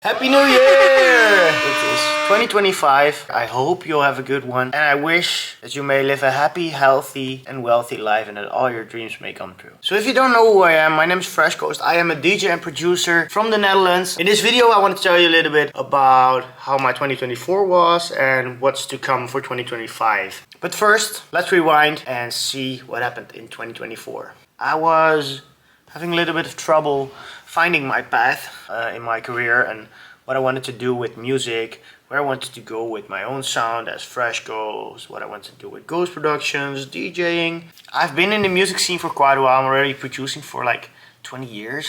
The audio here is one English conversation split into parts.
Happy New Year! It is 2025. I hope you'll have a good one, and I wish that you may live a happy, healthy, and wealthy life and that all your dreams may come true. So if you don't know who I am, my name is Fresh Ghost. I am a DJ and producer from the Netherlands. In this video I want to tell you a little bit about how my 2024 was and what's to come for 2025. But first, let's rewind and see what happened in 2024. I was having a little bit of trouble finding my path in my career and what I wanted to do with music, where I wanted to go with my own sound as Fresh Ghost, what I wanted to do with Ghostproductions, DJing. I've been in the music scene for quite a while. I'm already producing for like 20 years.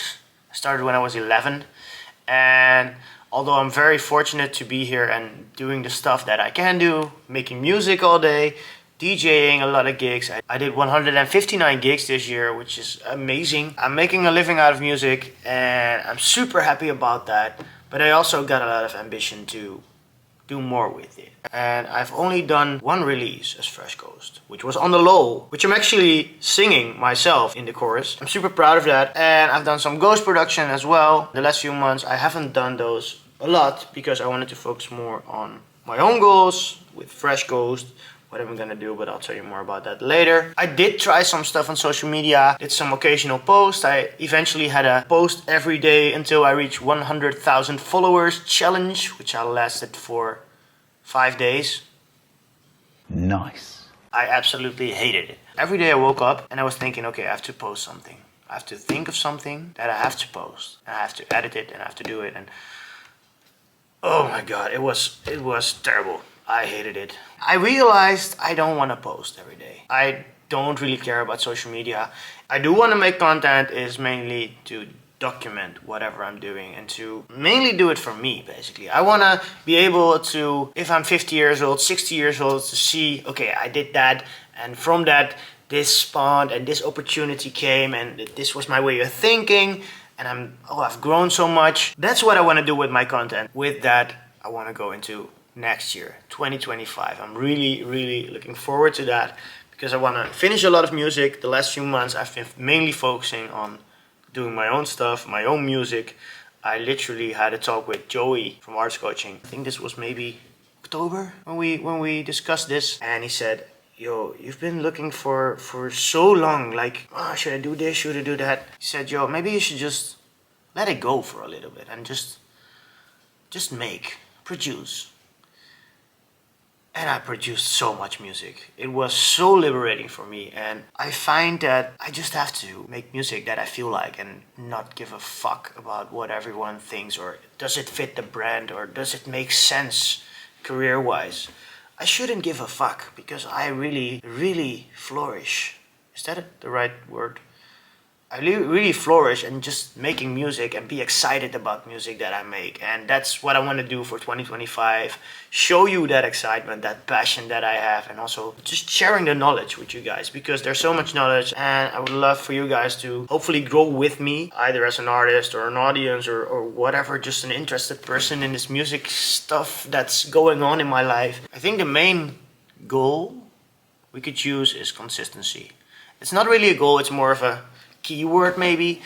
I started when I was 11, and although I'm very fortunate to be here and doing the stuff that I can do, making music all day, DJing a lot of gigs. I did 159 gigs this year, which is amazing. I'm making a living out of music and I'm super happy about that. But I also got a lot of ambition to do more with it. And I've only done one release as Fresh Ghost, which was On The Low, which I'm actually singing myself in the chorus. I'm super proud of that. And I've done some ghost production as well. The last few months I haven't done those a lot because I wanted to focus more on my own goals with Fresh Ghost. What I'm gonna do, but I'll tell you more about that later. I did try some stuff on social media, did some occasional posts. I eventually had a post every day until I reached 100,000 followers challenge, which I lasted for 5 days. Nice. I absolutely hated it. Every day I woke up and I was thinking, okay, I have to post something. I have to think of something that I have to post. And I have to edit it and I have to do it. And oh my God, it was terrible. I hated it. I realized I don't want to post every day. I don't really care about social media. I do want to make content is mainly to document whatever I'm doing and to mainly do it for me, basically. I want to be able to, if I'm 50 years old, 60 years old, to see, okay, I did that, and from that, this spawned and this opportunity came and this was my way of thinking, and I've grown so much. That's what I want to do with my content. With that, I want to go into next year, 2025. I'm really looking forward to that because I want to finish a lot of music. The last few months I've been mainly focusing on doing my own stuff, my own music. I literally had a talk with Joey from Arts Coaching. I think this was maybe October when we discussed this, and he said, yo, you've been looking for so long, like, oh, should I do this, should I do that? He said, yo, maybe you should just let it go for a little bit and just produce. And I produced so much music. It was so liberating for me, and I find that I just have to make music that I feel like and not give a fuck about what everyone thinks, or does it fit the brand, or does it make sense career-wise. I shouldn't give a fuck because I really flourish. Is that the right word? I really flourish in just making music and be excited about music that I make. And that's what I want to do for 2025. Show you that excitement, that passion that I have, and also just sharing the knowledge with you guys because there's so much knowledge, and I would love for you guys to hopefully grow with me, either as an artist or an audience or whatever, just an interested person in this music stuff that's going on in my life. I think the main goal we could use is consistency. It's not really a goal, it's more of a keyword maybe.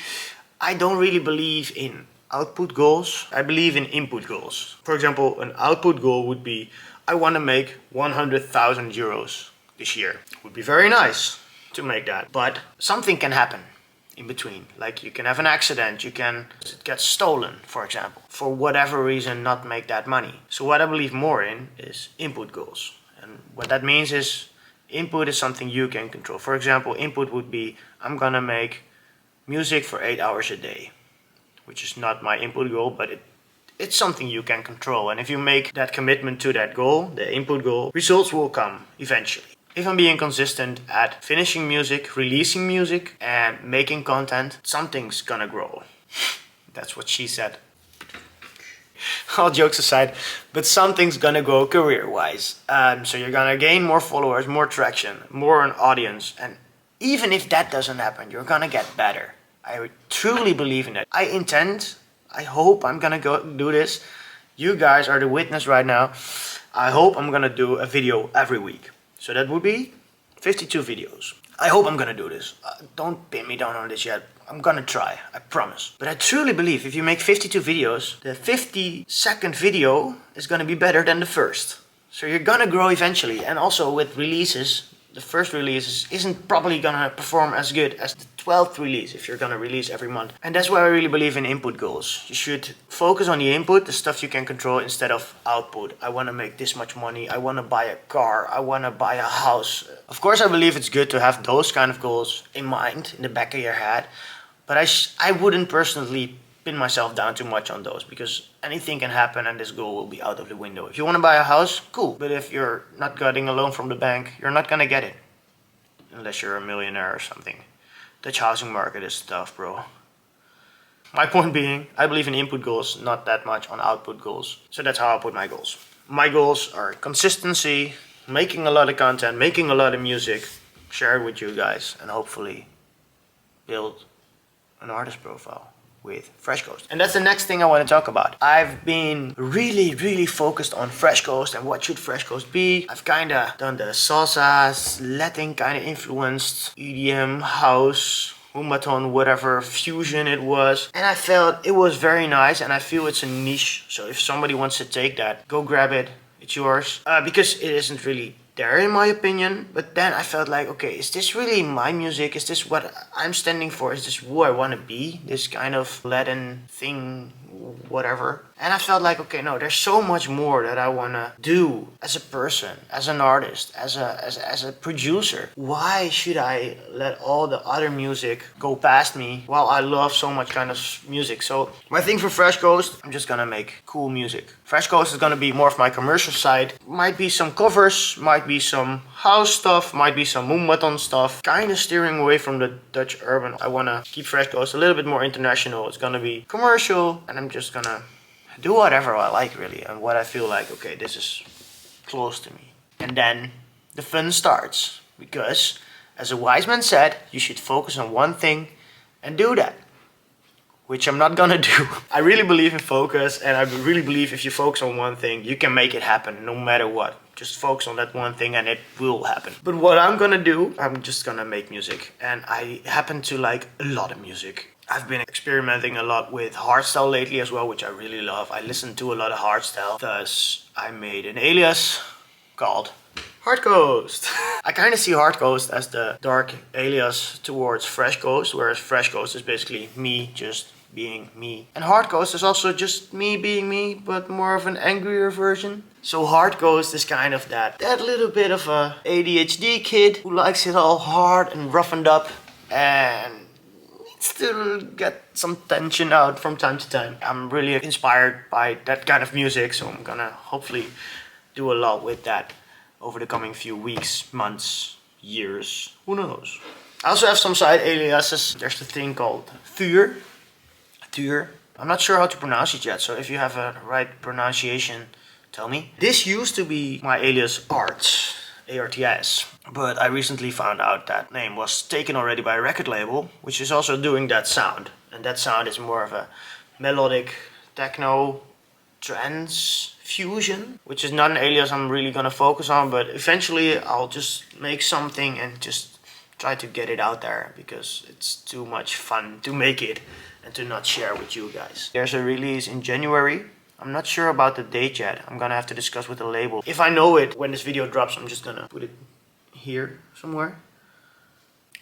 I don't really believe in output goals. I believe in input goals. For example, an output goal would be, I want to make 100,000 euros this year. Would be very nice to make that, but something can happen in between. Like you can have an accident, it gets stolen, for example. For whatever reason, not make that money. So what I believe more in is input goals. And what that means is input is something you can control. For example, input would be, I'm gonna make music for 8 hours a day, which is not my input goal, but it's something you can control. And if you make that commitment to that goal, the input goal, results will come eventually. If I'm being consistent at finishing music, releasing music, and making content, something's gonna grow. That's what she said. All jokes aside, but something's gonna go career-wise. So you're gonna gain more followers, more traction, more an audience, and even if that doesn't happen, you're gonna get better. I truly believe in it. I hope I'm gonna go do this. You guys are the witness right now. I hope I'm gonna do a video every week. So that would be 52 videos. I hope I'm gonna do this. Don't pin me down on this yet. I'm gonna try, I promise. But I truly believe if you make 52 videos, the 52nd video is gonna be better than the first. So you're gonna grow eventually. And also with releases, the first release isn't probably gonna perform as good as the 12th release if you're gonna release every month. And that's why I really believe in input goals. You should focus on the input, the stuff you can control, instead of output. I wanna make this much money, I wanna buy a car, I wanna buy a house. Of course I believe it's good to have those kind of goals in mind, in the back of your head. But I wouldn't personally pin myself down too much on those, because anything can happen and this goal will be out of the window. If you want to buy a house, cool. But if you're not getting a loan from the bank, you're not gonna get it. Unless you're a millionaire or something. Dutch housing market is tough, bro. My point being, I believe in input goals, not that much on output goals. So that's how I put my goals. My goals are consistency, making a lot of content, making a lot of music, share it with you guys, and hopefully build an artist profile with Fresh Ghost. And that's the next thing I want to talk about. I've been really focused on Fresh Ghost and what should Fresh Ghost be. I've kinda done the salsas, Latin kinda influenced, EDM, house, Humaton, whatever fusion it was. And I felt it was very nice, and I feel it's a niche. So if somebody wants to take that, go grab it, it's yours. Because it isn't really there in my opinion. But then I felt like, okay, is this really my music? Is this what I'm standing for? Is this who I want to be? This kind of Latin thing, whatever. And I felt like, okay, no, there's so much more that I want to do as a person, as an artist, as a producer. Why should I let all the other music go past me while I love so much kind of music? So my thing for Fresh Ghost, I'm just gonna make cool music. Fresh Ghost is gonna be more of my commercial side. Might be some covers, might be some house stuff, might be some Moombaton stuff. Kind of steering away from the Dutch urban. I want to keep Fresh Ghost a little bit more international. It's gonna be commercial, and I'm just gonna do whatever I like really, and what I feel like, okay, this is close to me. And then the fun starts, because as a wise man said, you should focus on one thing and do that, which I'm not gonna do. I really believe in focus, and I really believe if you focus on one thing, you can make it happen no matter what. Just focus on that one thing and it will happen. But what I'm gonna do, I'm just gonna make music. And I happen to like a lot of music. I've been experimenting a lot with hardstyle lately as well, which I really love. I listen to a lot of hardstyle. Thus, I made an alias called Hard Ghost. I kind of see Hard Ghost as the dark alias towards Fresh Ghost, whereas Fresh Ghost is basically me just being me. And Hard Ghost is also just me being me, but more of an angrier version. So Hard Ghost is kind of that little bit of a ADHD kid who likes it all hard and roughened up, and still get some tension out from time to time. I'm really inspired by that kind of music, so I'm gonna hopefully do a lot with that over the coming few weeks, months, years, who knows. I also have some side aliases. There's the thing called THÜR. THÜR. I'm not sure how to pronounce it yet, so if you have a right pronunciation, tell me. This used to be my alias Arts. ARTS. But I recently found out that name was taken already by a record label, which is also doing that sound. And that sound is more of a melodic techno trance fusion, which is not an alias I'm really gonna focus on, but eventually I'll just make something and just try to get it out there, because it's too much fun to make it and to not share with you guys. There's a release in January. I'm not sure about the date yet. I'm gonna have to discuss with the label. If I know it when this video drops, I'm just gonna put it here somewhere.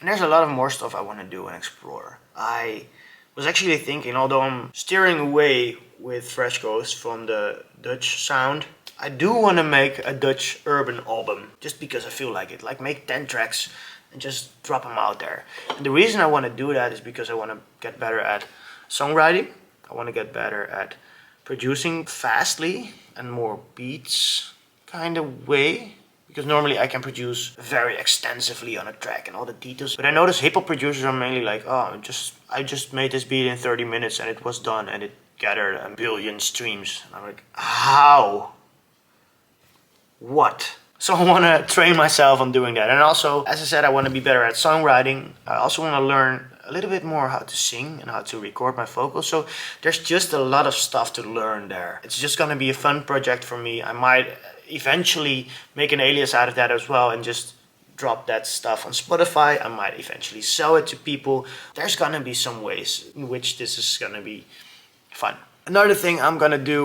And there's a lot of more stuff I want to do and explore. I was actually thinking, although I'm steering away with Fresh Ghost from the Dutch sound, I do want to make a Dutch urban album, just because I feel like it. Like make 10 tracks and just drop them out there. And the reason I want to do that is because I want to get better at songwriting. I want to get better at producing fastly and more beats kind of way, because normally I can produce very extensively on a track and all the details. But I notice hip-hop producers are mainly like, oh, I just made this beat in 30 minutes and it was done and it gathered a billion streams. And I'm like, how? What? So I want to train myself on doing that. And also, as I said, I want to be better at songwriting. I also want to learn a little bit more how to sing and how to record my vocals. So there's just a lot of stuff to learn there. It's just gonna be a fun project for me. I might eventually make an alias out of that as well and just drop that stuff on Spotify. I might eventually sell it to people. There's gonna be some ways in which this is gonna be fun. Another thing I'm gonna do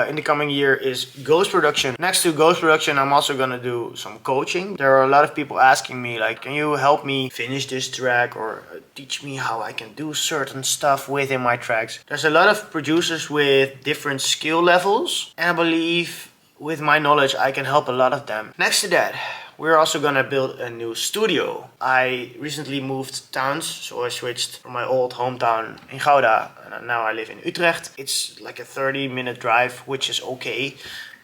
in the coming year is ghost production. Next to ghost production, I'm also gonna do some coaching. There are a lot of people asking me like, can you help me finish this track or teach me how I can do certain stuff within my tracks? There's a lot of producers with different skill levels, and I believe with my knowledge I can help a lot of them. Next to that, we're also gonna build a new studio. I recently moved towns, so I switched from my old hometown in Gouda, and now I live in Utrecht. It's like a 30-minute drive, which is okay.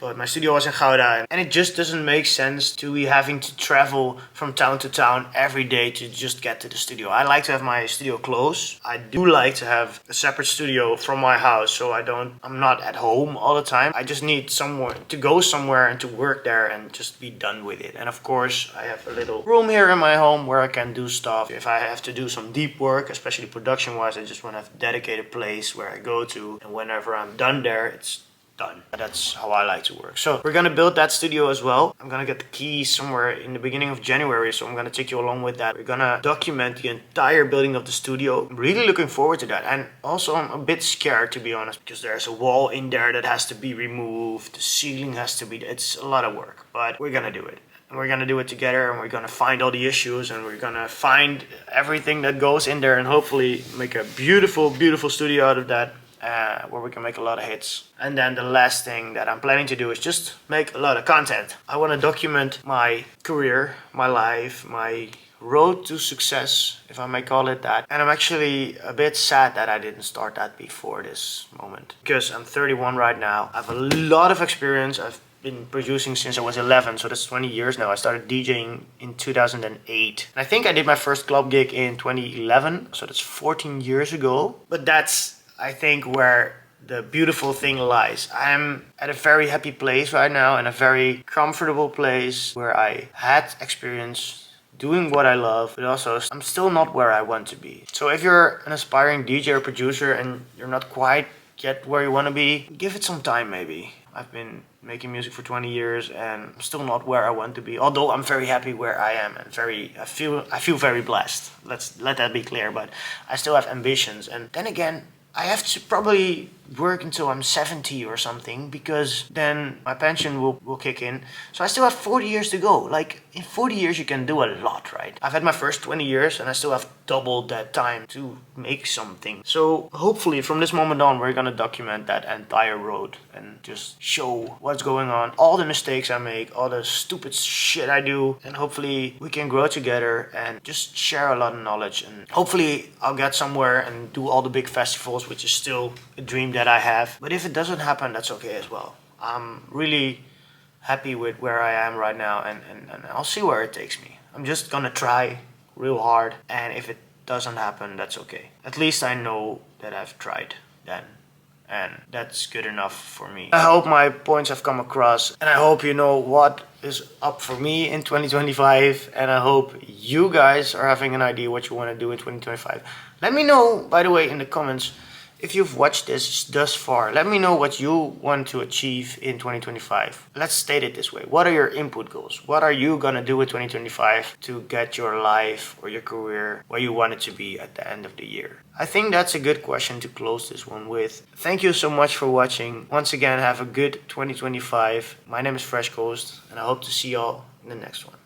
But my studio was in Gouda, and it just doesn't make sense to be having to travel from town to town every day to just get to the studio. I like to have my studio close. I do like to have a separate studio from my house, so I'm not at home all the time. I just need somewhere to go somewhere and to work there and just be done with it. And of course, I have a little room here in my home where I can do stuff. If I have to do some deep work, especially production-wise, I just want to have a dedicated place where I go to, and whenever I'm done there, it's done. That's how I like to work. So we're gonna build that studio as well. I'm gonna get the keys somewhere in the beginning of January, so I'm gonna take you along with that. We're gonna document the entire building of the studio. I'm really looking forward to that, and also I'm a bit scared, to be honest, because there's a wall in there that has to be removed. The ceiling has to be, it's a lot of work, but we're gonna do it. And we're gonna do it together, and we're gonna find all the issues, and we're gonna find everything that goes in there, and hopefully make a beautiful, beautiful studio out of that. Where we can make a lot of hits. And then the last thing that I'm planning to do is just make a lot of content. I want to document my career, my life, my road to success, if I may call it that. And I'm actually a bit sad that I didn't start that before this moment, because I'm 31 right now. I have a lot of experience. I've been producing since I was 11, so that's 20 years now. I started DJing in 2008. And I think I did my first club gig in 2011, so that's 14 years ago. But that's, I think, where the beautiful thing lies. I'm at a very happy place right now, in a very comfortable place where I had experience doing what I love, but also I'm still not where I want to be. So if you're an aspiring DJ or producer and you're not quite yet where you want to be, give it some time maybe. I've been making music for 20 years and I'm still not where I want to be, although I'm very happy where I am and I feel very blessed. Let that be clear, but I still have ambitions. And then again, I have to probably work until I'm 70 or something, because then my pension will kick in. So I still have 40 years to go. Like, in 40 years you can do a lot, right? I've had my first 20 years and I still have doubled that time to make something. So hopefully from this moment on we're gonna document that entire road and just show what's going on, all the mistakes I make, all the stupid shit I do, and hopefully we can grow together and just share a lot of knowledge. And hopefully I'll get somewhere and do all the big festivals, which is still a dream that I have. But if it doesn't happen, that's okay as well. I'm really happy with where I am right now, and I'll see where it takes me. I'm just gonna try real hard, and if it doesn't happen, that's okay. At least I know that I've tried then, and that's good enough for me. I hope my points have come across, and I hope you know what is up for me in 2025, and I hope you guys are having an idea what you want to do in 2025. Let me know, by the way, in the comments, if you've watched this thus far. Let me know what you want to achieve in 2025. Let's state it this way. What are your input goals? What are you gonna do in 2025 to get your life or your career where you want it to be at the end of the year? I think that's a good question to close this one with. Thank you so much for watching. Once again, have a good 2025. My name is Fresh Coast, and I hope to see y'all in the next one.